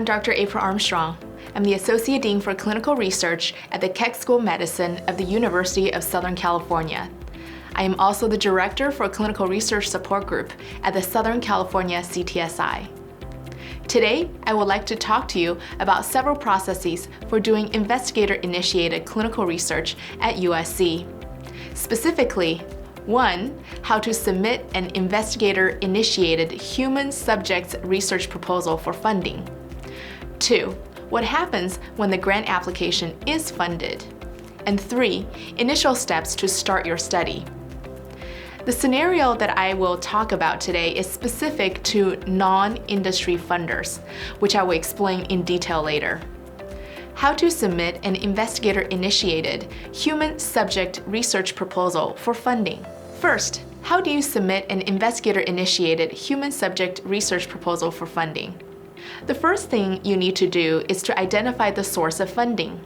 Dr. April Armstrong. I'm the Associate Dean for Clinical Research at the Keck School of Medicine of the University of Southern California. I am also the Director for Clinical Research Support Group at the Southern California CTSI. Today, I would like to talk to you about several processes for doing investigator-initiated clinical research at USC. Specifically, 1. How to submit an investigator-initiated human subjects research proposal for funding. 2. What happens when the grant application is funded. And 3. Initial steps to start your study. The scenario that I will talk about today is specific to non-industry funders, which I will explain in detail later. How to submit an investigator-initiated human subject research proposal for funding. First, how do you submit an investigator-initiated human subject research proposal for funding? The first thing you need to do is to identify the source of funding.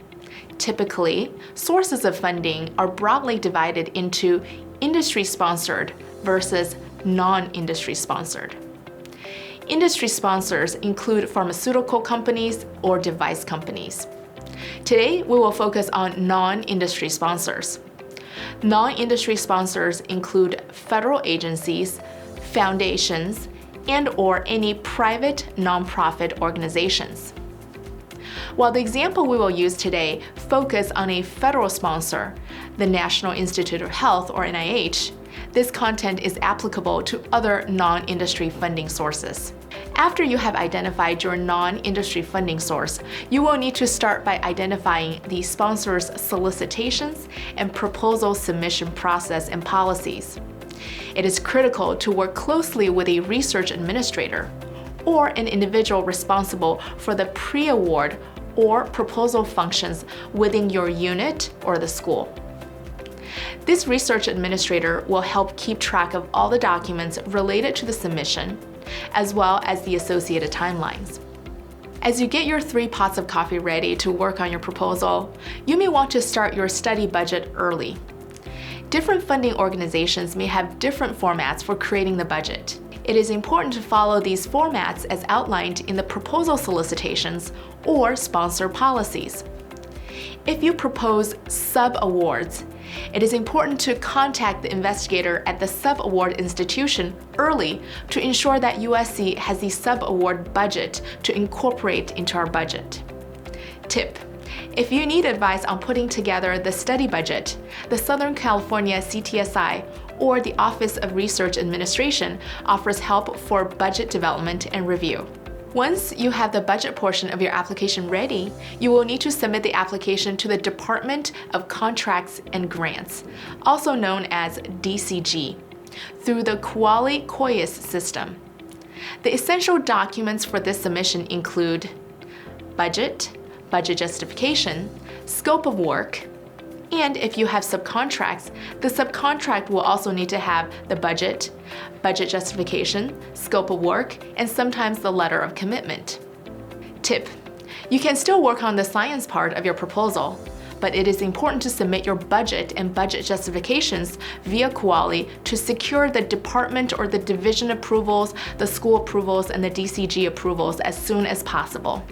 Typically, sources of funding are broadly divided into industry-sponsored versus non-industry sponsored. Industry sponsors include pharmaceutical companies or device companies. Today, we will focus on non-industry sponsors. Non-industry sponsors include federal agencies, foundations, and/or any private nonprofit organizations. While the example we will use today focus on a federal sponsor, the National Institute of Health or NIH, this content is applicable to other non-industry funding sources. After you have identified your non-industry funding source, you will need to start by identifying the sponsor's solicitations and proposal submission process and policies. It is critical to work closely with a research administrator or an individual responsible for the pre-award or proposal functions within your unit or the school. This research administrator will help keep track of all the documents related to the submission, as well as the associated timelines. As you get your 3 pots of coffee ready to work on your proposal, you may want to start your study budget early. Different funding organizations may have different formats for creating the budget. It is important to follow these formats as outlined in the proposal solicitations or sponsor policies. If you propose sub-awards, it is important to contact the investigator at the sub-award institution early to ensure that USC has the sub-award budget to incorporate into our budget. Tip: if you need advice on putting together the study budget, the Southern California CTSI or the Office of Research Administration offers help for budget development and review. Once you have the budget portion of your application ready, you will need to submit the application to the Department of Contracts and Grants, also known as DCG, through the Quali-COIS system. The essential documents for this submission include budget justification, scope of work, and if you have subcontracts, the subcontract will also need to have the budget justification, scope of work, and sometimes the letter of commitment. Tip: you can still work on the science part of your proposal, but it is important to submit your budget and budget justifications via Quali to secure the department or the division approvals, the school approvals, and the DCG approvals as soon as possible.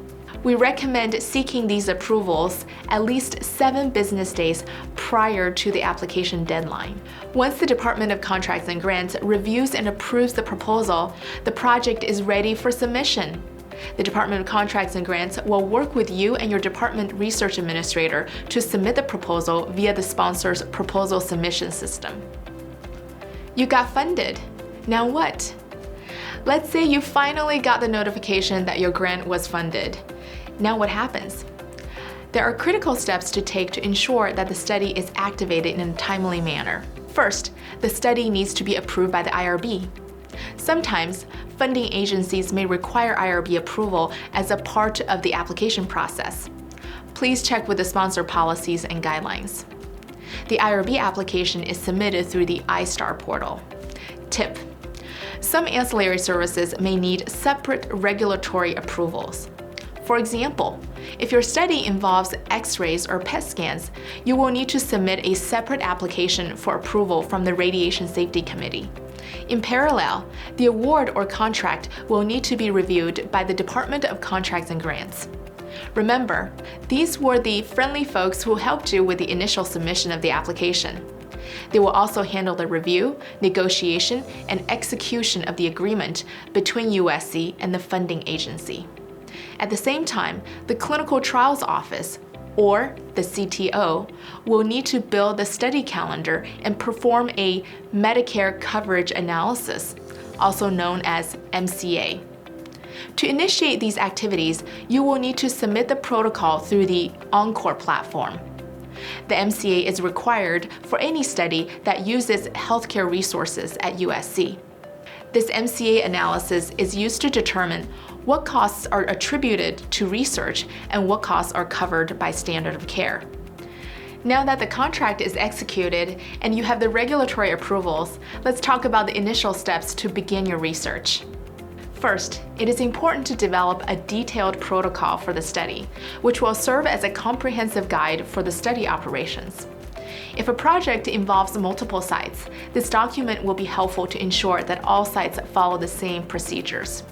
We recommend seeking these approvals at least 7 business days prior to the application deadline. Once the Department of Contracts and Grants reviews and approves the proposal, the project is ready for submission. The Department of Contracts and Grants will work with you and your department research administrator to submit the proposal via the sponsor's proposal submission system. You got funded. Now what? Let's say you finally got the notification that your grant was funded. Now what happens? There are critical steps to take to ensure that the study is activated in a timely manner. First, the study needs to be approved by the IRB. Sometimes, funding agencies may require IRB approval as a part of the application process. Please check with the sponsor policies and guidelines. The IRB application is submitted through the iStar portal. Tip: some ancillary services may need separate regulatory approvals. For example, if your study involves X-rays or PET scans, you will need to submit a separate application for approval from the Radiation Safety Committee. In parallel, the award or contract will need to be reviewed by the Department of Contracts and Grants. Remember, these were the friendly folks who helped you with the initial submission of the application. They will also handle the review, negotiation, and execution of the agreement between USC and the funding agency. At the same time, the Clinical Trials Office, or the CTO, will need to build the study calendar and perform a Medicare coverage analysis, also known as MCA. To initiate these activities, you will need to submit the protocol through the Encore platform. The MCA is required for any study that uses healthcare resources at USC. This MCA analysis is used to determine what costs are attributed to research and what costs are covered by standard of care. Now that the contract is executed and you have the regulatory approvals, let's talk about the initial steps to begin your research. First, it is important to develop a detailed protocol for the study, which will serve as a comprehensive guide for the study operations. If a project involves multiple sites, this document will be helpful to ensure that all sites follow the same procedures.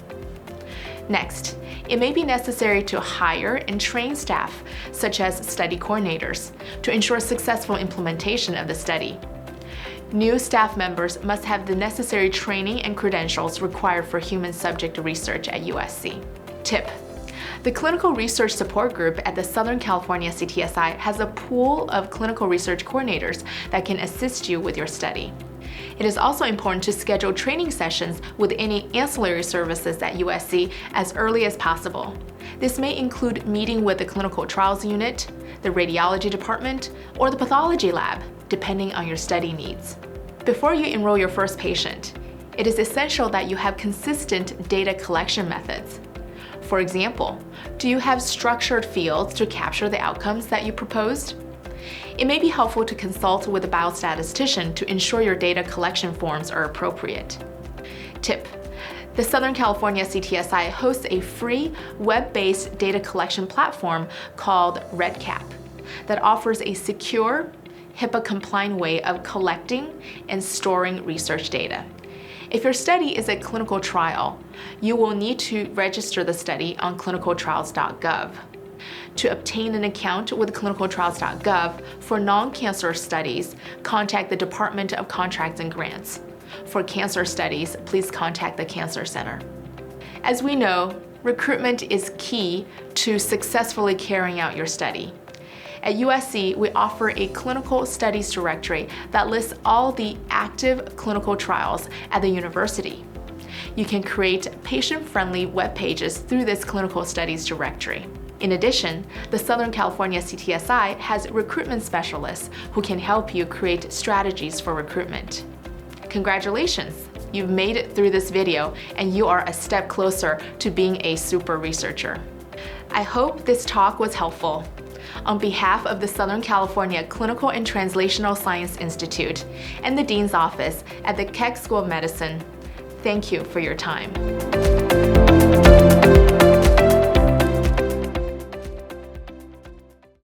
Next, it may be necessary to hire and train staff, such as study coordinators, to ensure successful implementation of the study. New staff members must have the necessary training and credentials required for human subject research at USC. Tip: the Clinical Research Support Group at the Southern California CTSI has a pool of clinical research coordinators that can assist you with your study. It is also important to schedule training sessions with any ancillary services at USC as early as possible. This may include meeting with the Clinical Trials Unit, the Radiology Department, or the Pathology Lab, depending on your study needs. Before you enroll your first patient, it is essential that you have consistent data collection methods. For example, do you have structured fields to capture the outcomes that you proposed? It may be helpful to consult with a biostatistician to ensure your data collection forms are appropriate. Tip: the Southern California CTSI hosts a free web-based data collection platform called REDCap that offers a secure, HIPAA-compliant way of collecting and storing research data. If your study is a clinical trial, you will need to register the study on clinicaltrials.gov. To obtain an account with clinicaltrials.gov for non-cancer studies, contact the Department of Contracts and Grants. For cancer studies, please contact the Cancer Center. As we know, recruitment is key to successfully carrying out your study. At USC, we offer a clinical studies directory that lists all the active clinical trials at the university. You can create patient-friendly web pages through this clinical studies directory. In addition, the Southern California CTSI has recruitment specialists who can help you create strategies for recruitment. Congratulations! You've made it through this video and you are a step closer to being a super researcher. I hope this talk was helpful. On behalf of the Southern California Clinical and Translational Science Institute and the Dean's Office at the Keck School of Medicine, thank you for your time.